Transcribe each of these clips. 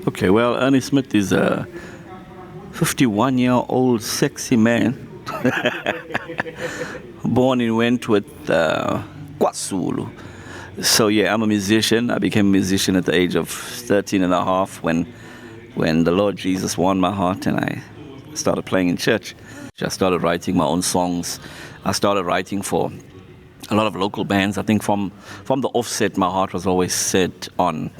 Okay, well, Ernie Smith is a 51-year-old sexy man, born in Wentworth, KwaZulu. So yeah, I'm a musician. I became a musician at the age of 13 and a half when the Lord Jesus won my heart and I started playing in church. I started writing my own songs. I started writing for a lot of local bands. I think from the offset, my heart was always set on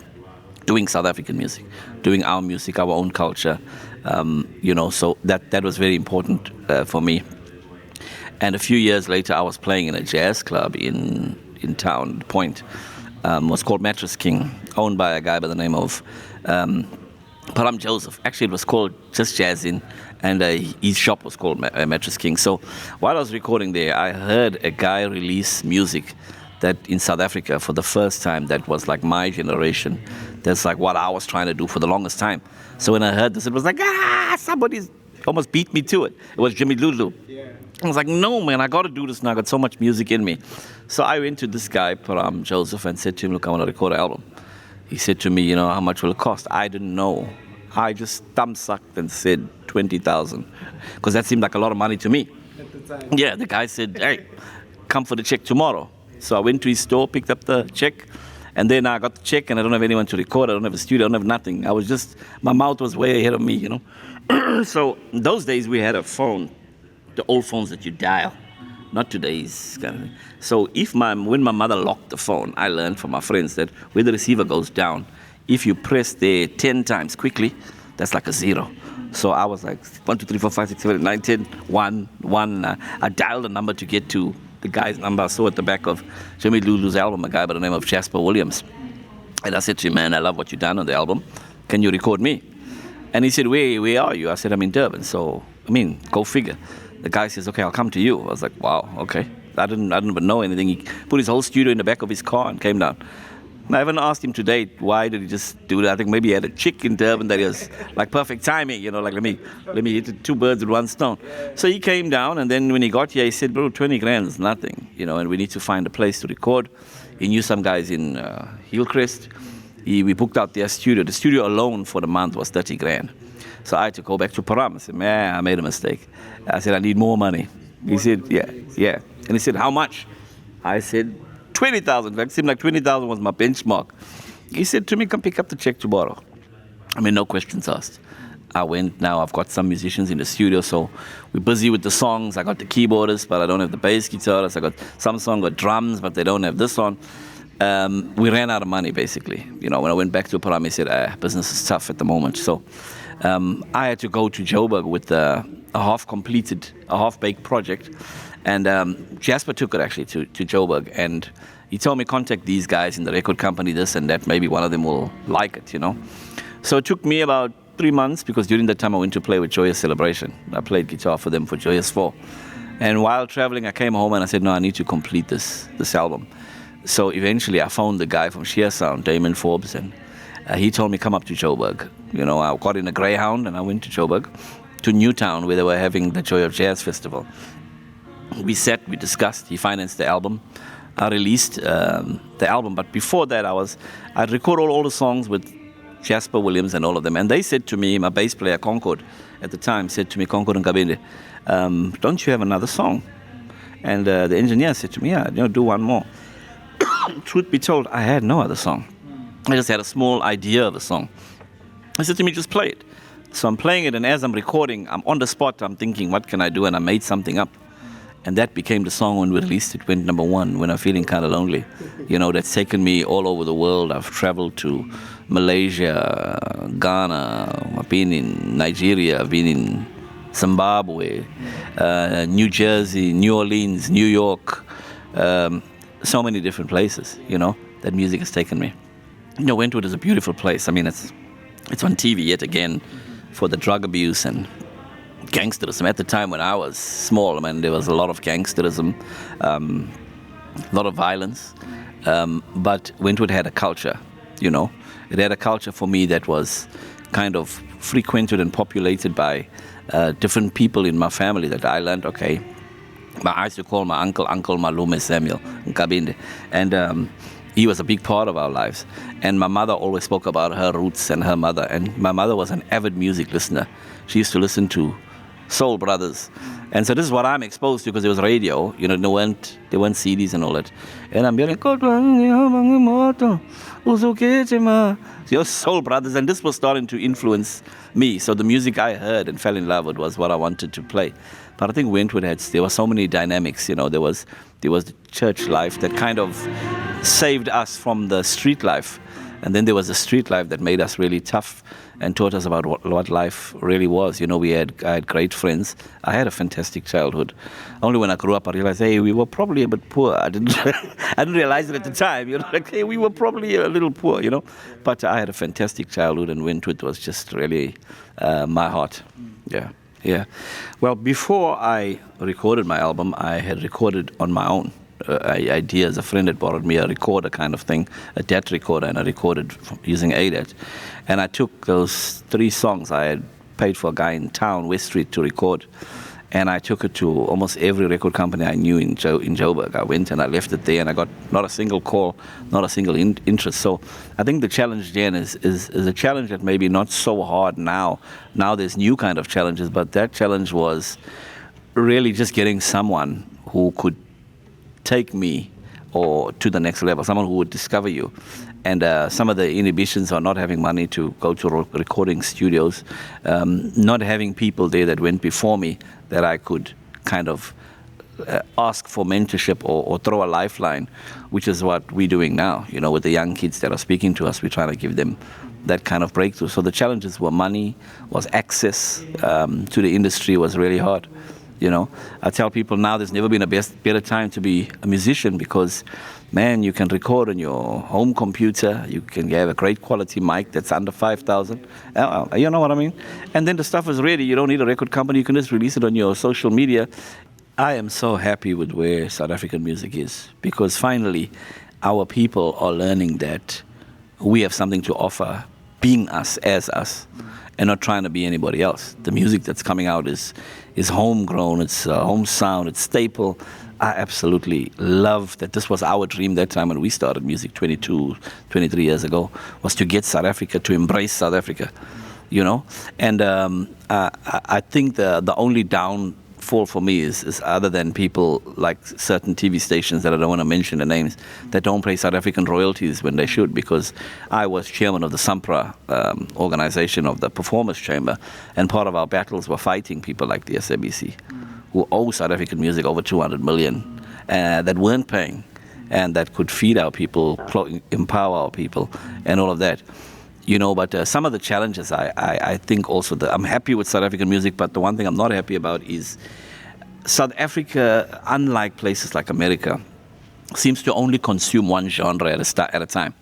doing South African music, doing our music, our own culture. So that was very important for me. And a few years later, I was playing in a jazz club in town, Point. It was called Mattress King, owned by a guy by the name of Param Joseph. Actually, it was called just Jazzin', and his shop was called Mattress King. So while I was recording there, I heard a guy release music that in South Africa for the first time that was like my generation. That's like what I was trying to do for the longest time. So when I heard this, it was like, somebody's almost beat me to it. It was Jimmy Lulu. Yeah. I was like, no, man, I got to do this now. I got so much music in me. So I went to this guy, Param Joseph, and said to him, look, I want to record an album. He said to me, how much will it cost? I didn't know. I just thumb-sucked and said 20,000, because that seemed like a lot of money to me. At the time. Yeah, the guy said, hey, come for the check tomorrow. So I went to his store, picked up the check, and then I got the check, and I don't have anyone to record. I don't have a studio. I don't have nothing. My mouth was way ahead of me, So in those days, we had a phone, the old phones that you dial, not today's kind of thing. So when my mother locked the phone, I learned from my friends that when the receiver goes down, if you press there 10 times quickly, that's like a 0. So I was like 1, 2, 3, 4, 5, 6, 7, 8, 9, 10, 1. I dialed the number to get to the guy's number I saw at the back of Jimmy Lulu's album, a guy by the name of Jasper Williams. And I said to him, man, I love what you've done on the album. Can you record me? And he said, where are you? I said, I'm in Durban. So, go figure. The guy says, okay, I'll come to you. I was like, wow, okay. I didn't even know anything. He put his whole studio in the back of his car and came down. And I haven't asked him to date, why did he just do that? I think maybe he had a chick in Durban that was like perfect timing, like let me hit 2 birds with 1 stone. So he came down, and then when he got here, he said, bro, 20 grand is nothing, and we need to find a place to record. He knew some guys in Hillcrest. We booked out their studio. The studio alone for the month was 30 grand. So I had to go back to Param. I said, man, I made a mistake. I said, I need more money. He said, yeah. And he said, how much? I said, 20,000. It seemed like 20,000 was my benchmark. He said to me, come pick up the check tomorrow. No questions asked. I went. Now I've got some musicians in the studio, so we're busy with the songs. I got the keyboardist, but I don't have the bass guitarist. I got some song with drums, but they don't have this on. We ran out of money, basically. When I went back to Param, he said, business is tough at the moment. So I had to go to Joburg with a half-baked project. And Jasper took it actually to Joburg, and he told me, contact these guys in the record company, this and that, maybe one of them will like it, So it took me about 3 months, because during that time I went to play with Joyous Celebration. I played guitar for them for Joyous 4. And while traveling, I came home and I said, no, I need to complete this album. So eventually I found the guy from Sheer Sound, Damon Forbes, and he told me, come up to Joburg. I got in a Greyhound and I went to Joburg, to Newtown, where they were having the Joy of Jazz Festival. We sat, we discussed, he financed the album. I released the album, but before that I'd record all the songs with Jasper Williams and all of them. And they said to me, my bass player, Concord, at the time, said to me, Concord and Kabinde, don't you have another song? And the engineer said to me, yeah, do one more. Truth be told, I had no other song. I just had a small idea of a song. I said to me, just play it. So I'm playing it, and as I'm recording, I'm on the spot, I'm thinking, what can I do? And I made something up. And that became the song when we released it, went number 1, When I'm Feeling Kind of Lonely. That's taken me all over the world. I've traveled to Malaysia, Ghana, I've been in Nigeria, I've been in Zimbabwe, New Jersey, New Orleans, New York, so many different places, that music has taken me. Wentworth is a beautiful place. It's on TV yet again for the drug abuse and gangsterism. At the time when I was small, there was a lot of gangsterism, a lot of violence, but Wentworth had a culture, It had a culture for me that was kind of frequented and populated by different people in my family that I learned, I used to call my uncle Malume Samuel Nkabinde. And he was a big part of our lives. And my mother always spoke about her roots and her mother. And my mother was an avid music listener. She used to listen to Soul Brothers. And so this is what I'm exposed to because it was radio. You know, there weren't CDs and all that. And I'm hearing, Soul Brothers. And this was starting to influence me. So the music I heard and fell in love with was what I wanted to play. But I think Wentworth there were so many dynamics. You know, there was the church life that kind of saved us from the street life. And then there was the street life that made us really tough and taught us about what life really was. You know, I had great friends. I had a fantastic childhood. Only when I grew up, I realized, hey, we were probably a bit poor. I didn't realize it at the time. You know, like, hey, we were probably a little poor, you know. But I had a fantastic childhood, and Wentworth was just really my heart. Yeah, yeah. Well, before I recorded my album, I had recorded on my own. Ideas. A friend had borrowed me a recorder kind of thing, a DAT recorder, and I recorded using ADAT. And I took those 3 songs I had paid for a guy in town, West Street, to record. And I took it to almost every record company I knew in Joburg. I went and I left it there, and I got not a single call, not a single interest. So I think the challenge then is a challenge that maybe not so hard now. Now there's new kind of challenges, but that challenge was really just getting someone who could take me or to the next level, someone who would discover you. And some of the inhibitions are not having money to go to recording studios, not having people there that went before me that I could kind of ask for mentorship or throw a lifeline, which is what we're doing now. You know, with the young kids that are speaking to us, we're trying to give them that kind of breakthrough. So the challenges were money, was access to the industry was really hard. You know, I tell people now there's never been a better time to be a musician because, man, you can record on your home computer. You can have a great quality mic that's under 5,000. You know what I mean? And then the stuff is ready. You don't need a record company. You can just release it on your social media. I am so happy with where South African music is because finally our people are learning that we have something to offer, being us as us, and not trying to be anybody else. The music that's coming out is homegrown, it's home sound, it's staple. I absolutely love that. This was our dream that time when we started music 22, 23 years ago, was to get South Africa, to embrace South Africa, you know? And I think the only downfall for me is other than people like certain TV stations that I don't want to mention the names, that don't play South African royalties when they should, because I was chairman of the SAMPRA organization of the Performers Chamber, and part of our battles were fighting people like the SABC, who owe South African music over 200 million, that weren't paying, and that could feed our people, empower our people, and all of that. You know, but some of the challenges, I think also that I'm happy with South African music, but the one thing I'm not happy about is South Africa, unlike places like America, seems to only consume one genre at a time.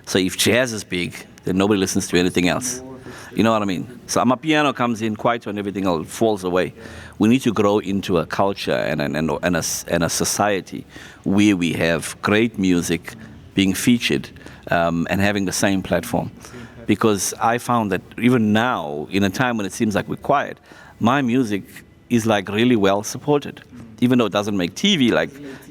So if jazz is big, then nobody listens to anything else. You know what I mean? So Amapiano comes in, Kwaito and everything else falls away. We need to grow into a culture and a society where we have great music being featured and having the same platform. Because I found that even now, in a time when it seems like we're quiet, my music is like really well supported, even though it doesn't make TV, like,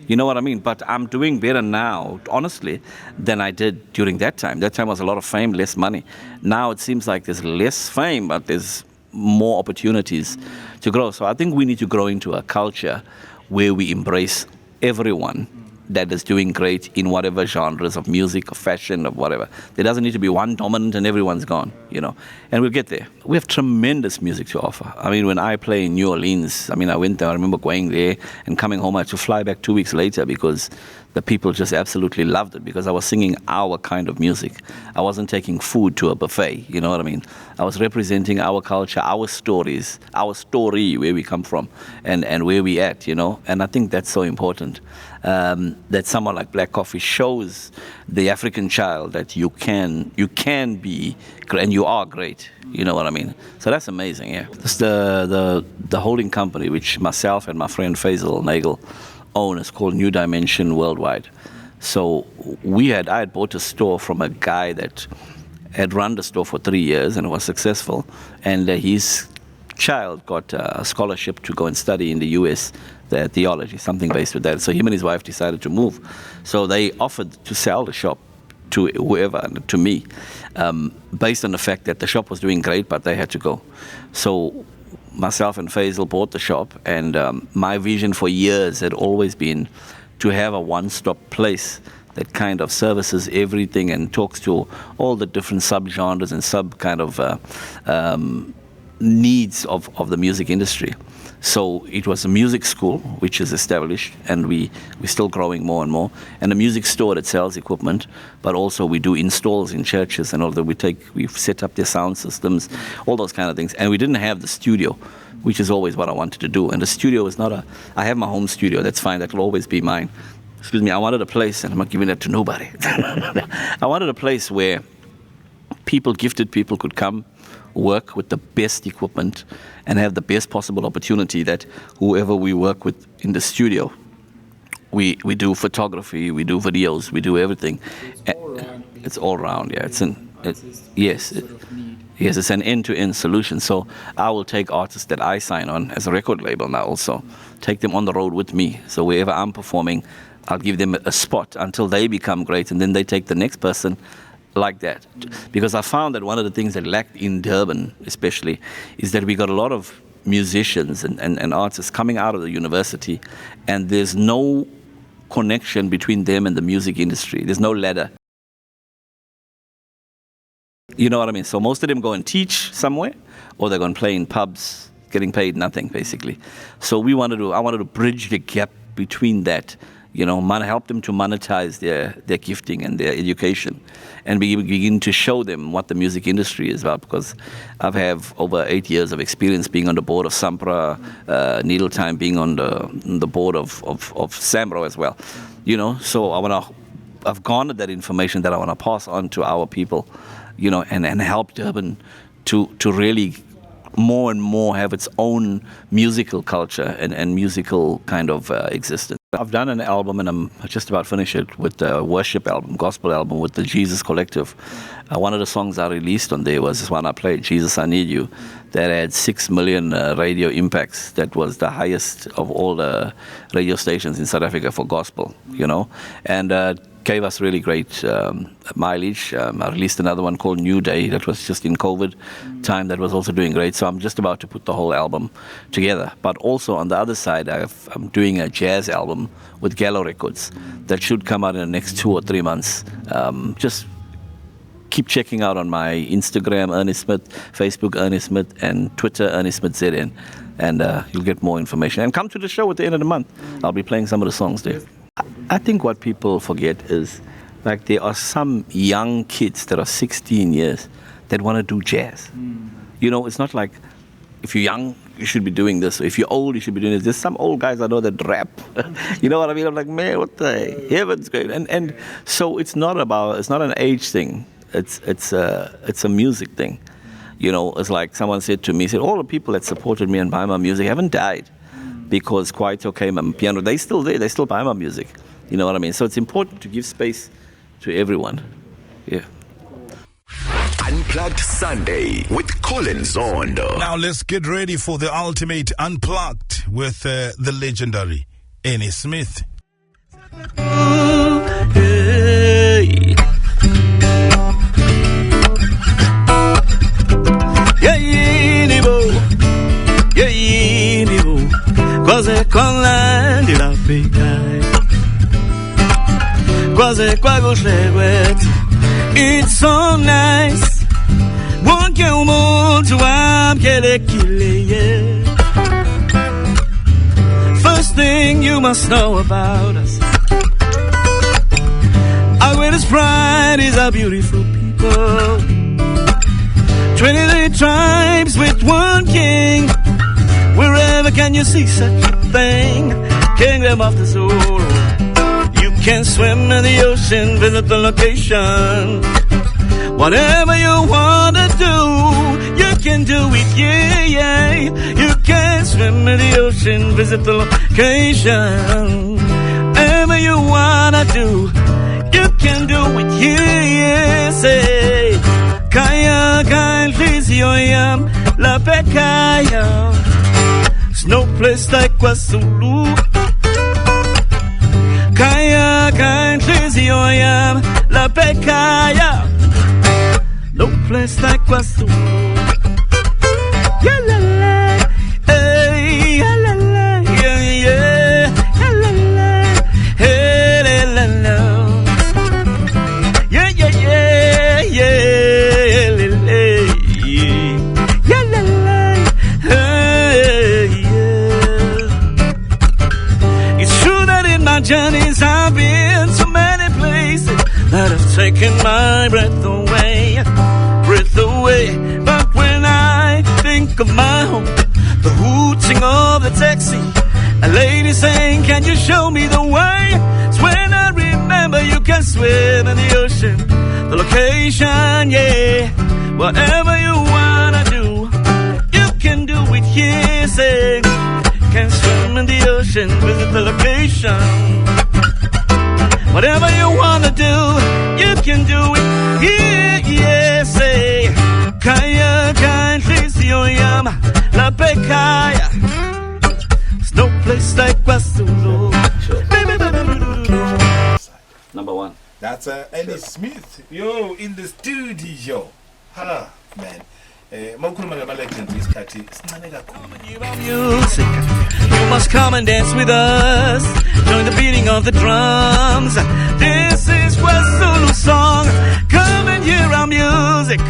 you know what I mean? But I'm doing better now, honestly, than I did during that time. That time was a lot of fame, less money. Now it seems like there's less fame, but there's more opportunities to grow. So I think we need to grow into a culture where we embrace everyone that is doing great in whatever genres of music, of fashion, of whatever. There doesn't need to be one dominant and everyone's gone, you know. And we'll get there. We have tremendous music to offer. I mean, when I play in New Orleans, I mean, I went there, I remember going there and coming home. I had to fly back 2 weeks later because the people just absolutely loved it, because I was singing our kind of music. I wasn't taking food to a buffet, you know what I mean? I was representing our culture, our stories, our story, where we come from and where we at, you know? And I think that's so important. That someone like Black Coffee shows the African child that you can be great, and you are great. You know what I mean? So that's amazing. Yeah, it's the holding company which myself and my friend Faisal Nagel own is called New Dimension Worldwide. So I had bought a store from a guy that had run the store for 3 years and was successful, and his child got a scholarship to go and study in the U.S., the theology, something based with that. So him and his wife decided to move. So they offered to sell the shop to whoever, to me, based on the fact that the shop was doing great, but they had to go. So myself and Faisal bought the shop, and my vision for years had always been to have a one-stop place that kind of services everything and talks to all the different subgenres and sub kind of needs of the music industry. So it was a music school which is established, and we're still growing more and more, and a music store that sells equipment, but also we do installs in churches and all that. We've set up their sound systems, all those kind of things, and we didn't have the studio, which is always what I wanted to do. And the studio is not I have my home studio, that's fine, that will always be mine. Excuse me, I wanted a place, and I'm not giving that to nobody. I wanted a place where gifted people could come, work with the best equipment, and have the best possible opportunity that whoever we work with in the studio, we do photography, we do videos, we do everything. It's all around, yeah. Yes, it's an end-to-end solution. So I will take artists that I sign on as a record label now also, take them on the road with me. So wherever I'm performing, I'll give them a spot until they become great, and then they take the next person like that. Because I found that one of the things that lacked in Durban especially is that we got a lot of musicians and artists coming out of the university, and there's no connection between them and the music industry. There's no ladder. You know what I mean? So most of them go and teach somewhere, or they're going to play in pubs, getting paid nothing, basically. So I wanted to bridge the gap between that, help them to monetize their gifting and their education, and begin to show them what the music industry is about. Because I have over 8 years of experience being on the board of Sampra, Needle Time, being on the board of Samro as well. So I've garnered that information that I want to pass on to our people, and help Durban to really more and more have its own musical culture and musical kind of existence. I've done an album, and I'm just about finished it, with a worship album, gospel album with the Jesus Collective. One of the songs I released on there was this one I played, Jesus, I Need You, that had 6 million radio impacts. That was the highest of all the radio stations in South Africa for gospel, and gave us really great mileage. I released another one called New Day that was just in COVID time, that was also doing great. So I'm just about to put the whole album together. But also on the other side, I'm doing a jazz album with Gallo Records that should come out in the next 2 or 3 months. Just keep checking out on my Instagram, Ernie Smith, Facebook, Ernie Smith, and Twitter, Ernie Smith ZN, and you'll get more information. And come to the show at the end of the month. I'll be playing some of the songs there. I think what people forget is, like, there are some young kids that are 16 years that want to do jazz. It's not like if you're young, you should be doing this. Or if you're old, you should be doing this. There's some old guys I know that rap. You know what I mean? I'm like, man, what the heavens going? And so it's not an age thing. It's a music thing. It's like someone said to me, all the people that supported me and buy my music haven't died. Because Kwaito came and piano, they still there, they still buy my music. You know what I mean? So it's important to give space to everyone. Yeah. Unplugged Sunday with Collen Zondo. Now let's get ready for the ultimate Unplugged with the legendary Ernie Smith. Hey. Quase Collen de la Picai, quase Quagosheguet. It's so nice. Won't you move to Amkelekile? First thing you must know about us, our greatest pride is our beautiful people. 23 tribes with one king. Wherever can you see such a thing? Kingdom of the soul. You can swim in the ocean, visit the location. Whatever you wanna do, you can do it, yeah. You can swim in the ocean, visit the location. Whatever you wanna do, you can do it, yeah. Say, Kaya Kaya Lizioyam, La Pekaya. There's no place like KwaZulu. Kaya kanhliziyo yami la Pekaya. No place like KwaZulu. Yeah, la la, hey, yeah, la la, yeah, yeah, yeah, la la, hey, la la la, yeah, yeah, yeah, yeah, la la, yeah, la la, hey, yeah. It's true that in my journeys I've been to many places that have taken my breath away. But when I think of my home, the hooting of the taxi, a lady saying, can you show me the way? It's when I remember you can swim in the ocean, the location, yeah. Whatever you wanna do, you can do it here, say, can swim in the ocean, visit the location. Whatever you wanna do, you can do it here, yeah, say, Kaya kanhliziyo yami la Pekaya. There's no place like KwaZulu. Number one. That's Ernie Smith. Yo, in the studio. Ha, man. Mawukhuluma ngama-legends isikhathi sincane kakhulu. Music, you must come and dance with us. Join the beating of the drums. This is KwaZulu song. Come and hear our music.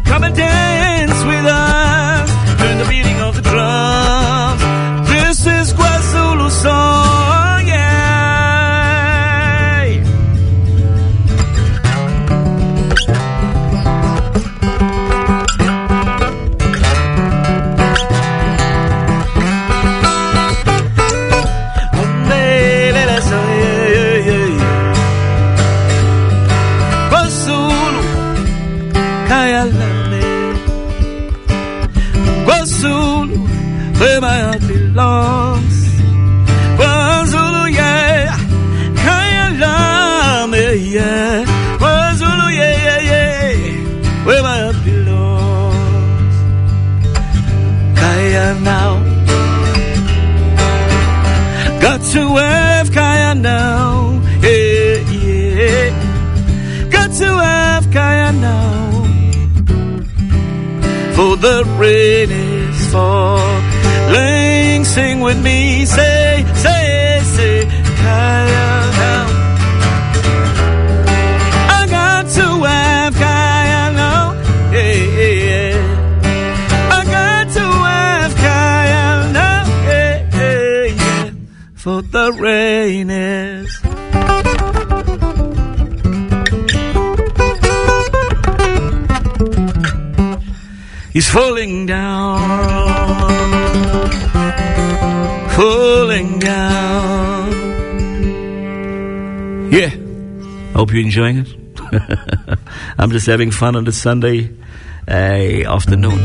Come and dance with us. Join the beating of the drums. This is KwaZulu song, yeah. KwaZulu, Kaya Lame. KwaZulu, where my heart belongs. KwaZulu, yeah, Kaya Lame, yeah. KwaZulu, yeah, yeah, yeah, where my heart belongs. Kaya now, got to have Kaya now, yeah, yeah. Got to have Kaya now. For the rain is falling, sing with me, say, say, say, Kaya now. I got to have Kaya now, yeah, yeah. I got to have Kaya now, yeah, yeah, yeah. For the rain is he's falling down, falling down. Yeah, hope you're enjoying it. I'm just having fun on this Sunday afternoon.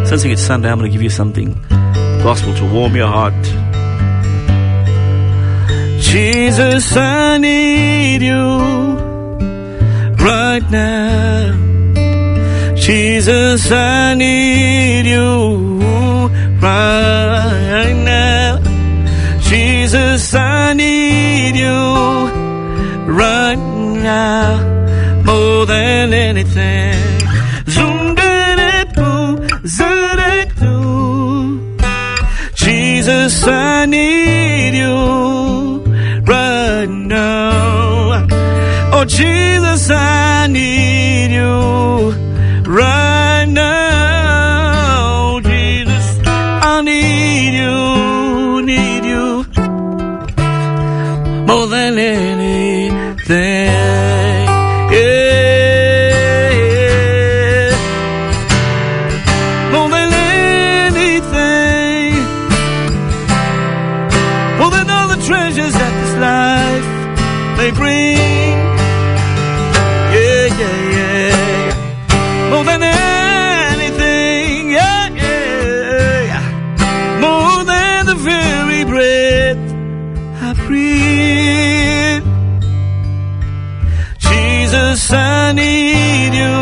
Since it's Sunday, I'm going to give you something gospel to warm your heart. Jesus, I need you right now. Jesus, I need you right now. Jesus, I need you right now more than anything. Jesus, I need you right now. Oh, Jesus, I need you right now. Jesus, I need you more than anything. Yeah, more than anything, more than all the treasures that this life may bring. Yeah, yeah, yeah. More than anything, yeah, yeah. More than the very breath I breathe. Jesus, I need you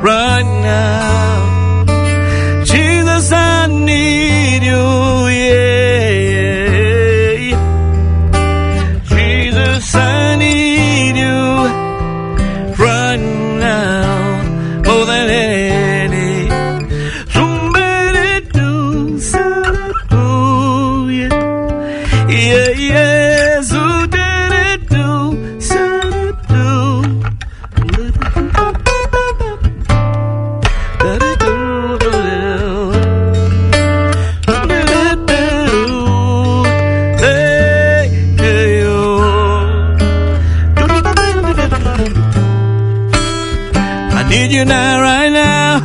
right now. Jesus, I need you, yeah. Jesus, I need you right now more than any. Somebody do, yeah, yeah, yeah. So did it do, need you now, right now,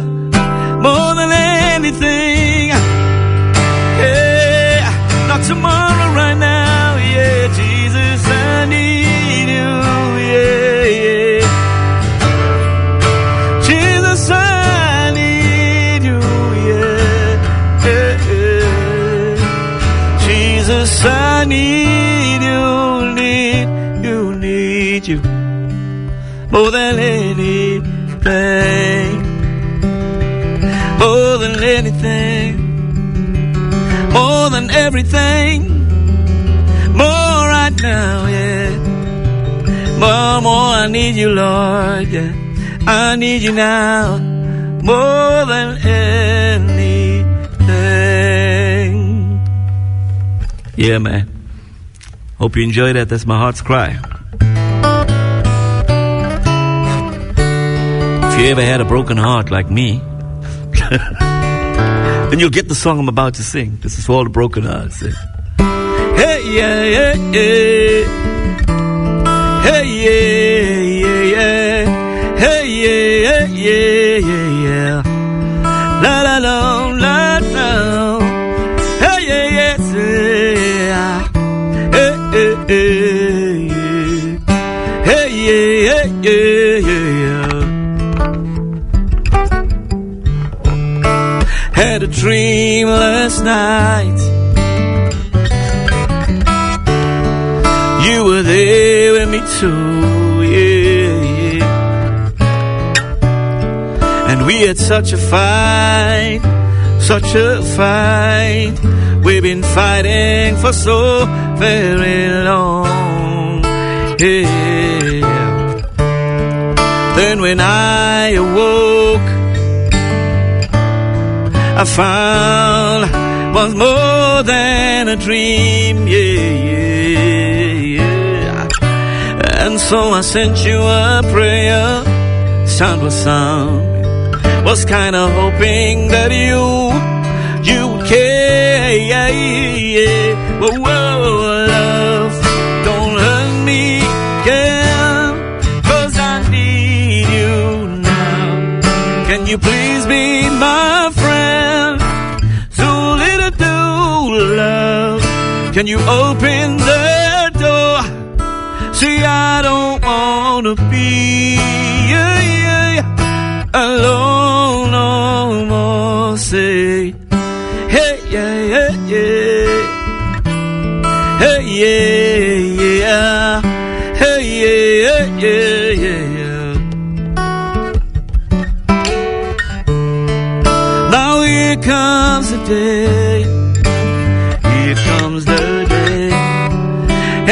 more than anything. Yeah, not tomorrow, right now. Yeah, Jesus, I need you. Yeah, yeah. Jesus, I need you. Yeah, yeah, yeah. Jesus, I need you. Need you more than anything. More than anything, more than everything, more right now, yeah. More, I need you, Lord, yeah. I need you now, more than anything. Yeah, man. Hope you enjoyed that. That's my heart's cry. If you ever had a broken heart like me, then you'll get the song I'm about to sing. This is for all the broken hearts. Hey, yeah, yeah, yeah. Hey, yeah, yeah, yeah. Hey, yeah, yeah, yeah, yeah. La, la, la, la, la. Hey, yeah, yeah, yeah. Hey, hey, hey, yeah. Hey, yeah, yeah, yeah, yeah. Had a dream last night. You were there with me too, yeah, yeah. And we had such a fight. We've been fighting for so very long, yeah. Then when I awoke, I found was more than a dream, yeah, yeah. And so I sent you a prayer, sound was sound. Was kinda hoping that you would care, yeah, yeah. Whoa, whoa, love, don't hurt me again, 'cause I need you now. Can you please be my friend? So little do love. Can you open the door? See, I don't wanna be alone no more. Say, hey, yeah, yeah, yeah. Hey, yeah, yeah. Hey, yeah, yeah, yeah, yeah. Now here comes the day. Here comes the day.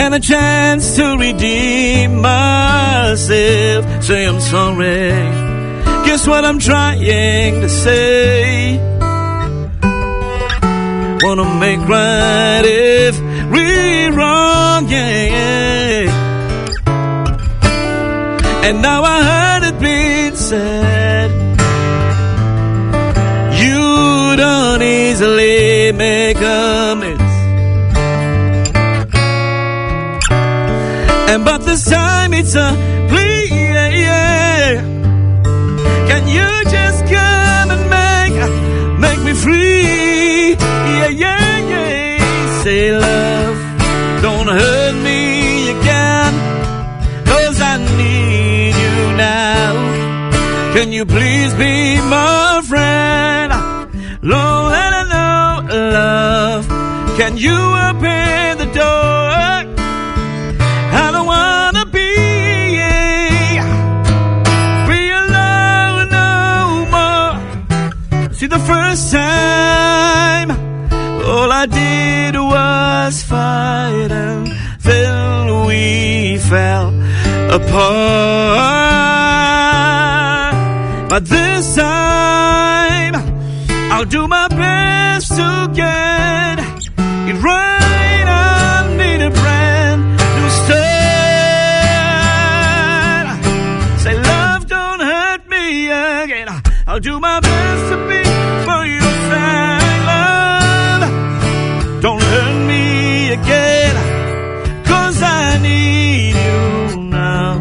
And a chance to redeem myself. Say I'm sorry. Guess what I'm trying to say? Wanna make right every wrong, yeah. And now I heard it being said, you don't easily make amends. And but this time it's a plea, yeah. Can you just come and make me free? Yeah, yeah, yeah. Say love, don't hurt me again, 'cause I need you now. Can you please be my friend? Lord, let I know love. Can you open the door? I don't wanna be See, the first time, all I did was fight, and then we fell apart. But this time, I'll do my best to get it right. I need a brand new start. Say, love, don't hurt me again. I'll do my best to be for your side. Love, don't hurt me again, 'cause I need you now.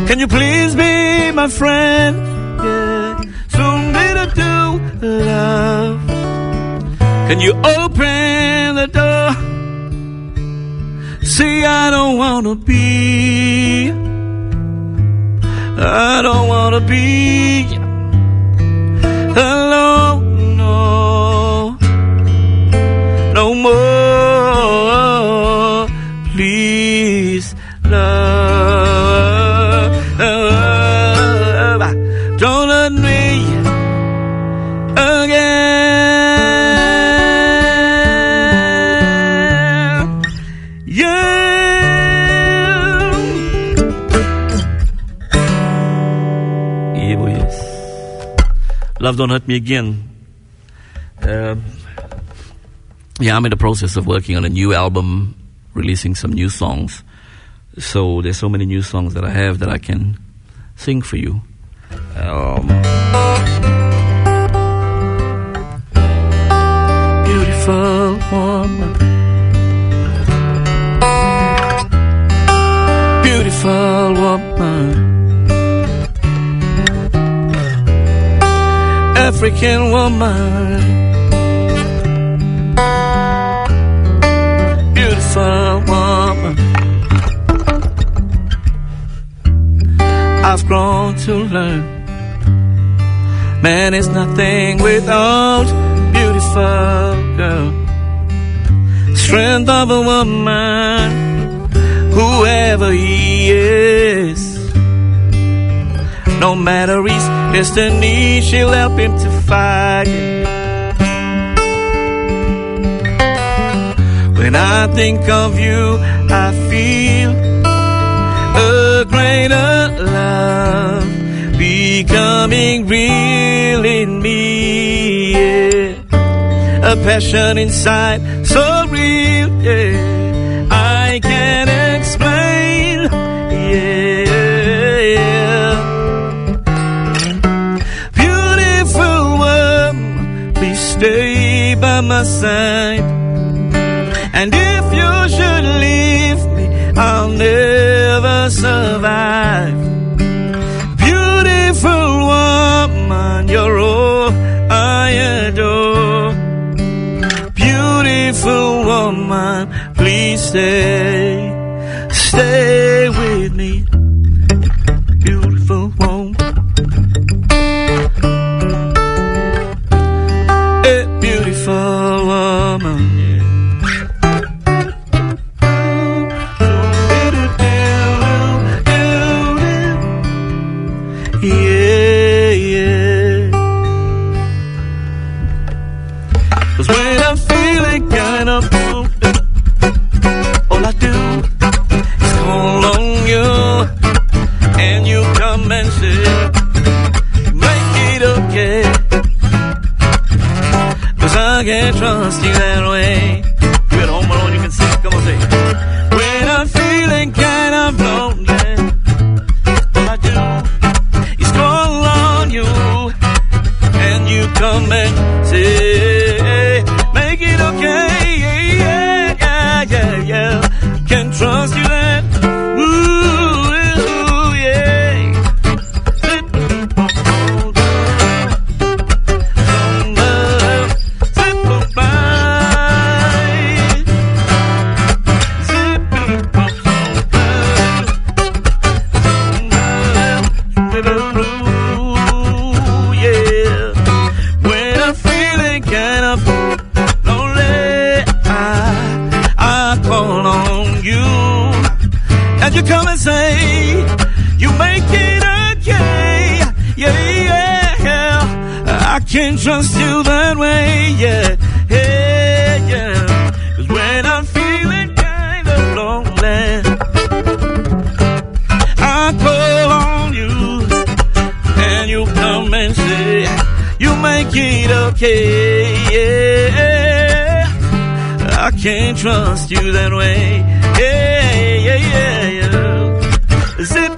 Can you please be my friend? Yeah. Soon to do love. Can you open the door? See, I don't wanna be alone, no more. Please, love, don't hurt me again. Yeah, boy, yes. Love, don't hurt me again. Yeah, I'm in the process of working on a new album, releasing some new songs. So there's so many new songs that I have that I can sing for you. Beautiful woman, beautiful woman, African woman, beautiful woman. I've grown to learn, man is nothing without beautiful girl. Strength of a woman, whoever he is. No matter his destiny, she'll help him to fight. When I think of you, I feel a greater love becoming real in me, yeah. A passion inside so real, yeah. I can't explain, yeah. Beautiful woman, please stay by my side. And if you should leave me, I'll never survive. Beautiful woman, you're all I adore. Beautiful woman, please stay with me. Beautiful woman, a beautiful woman. All I do is call on you, and you come and say, make it okay, 'cause I can't trust you that way. You're at home alone, you can sing, come on, say. When I'm feeling kind of lonely, all I do is call on you, and you come and say, make it okay. Yeah, can trust you that. Ooh, yeah. When I'm feeling can trust you that way, yeah, yeah, yeah. 'Cause when I'm feeling kind of lonely, I call on you, and you come and say, you make it okay, yeah. I can't trust you that way, yeah, yeah, yeah, yeah. Zip.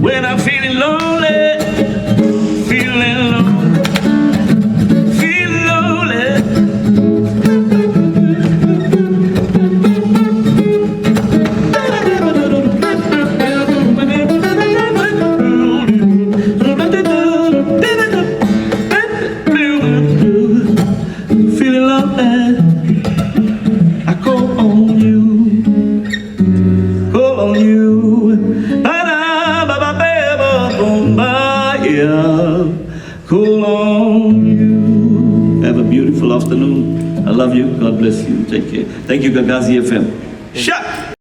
When I'm feeling lonely, feeling lonely, feeling lonely. Feeling lonely, I call on you, call on you. Cool on you. Have a beautiful afternoon. I love you. God bless you. Take care. Thank you, Gagazi FM. Shut.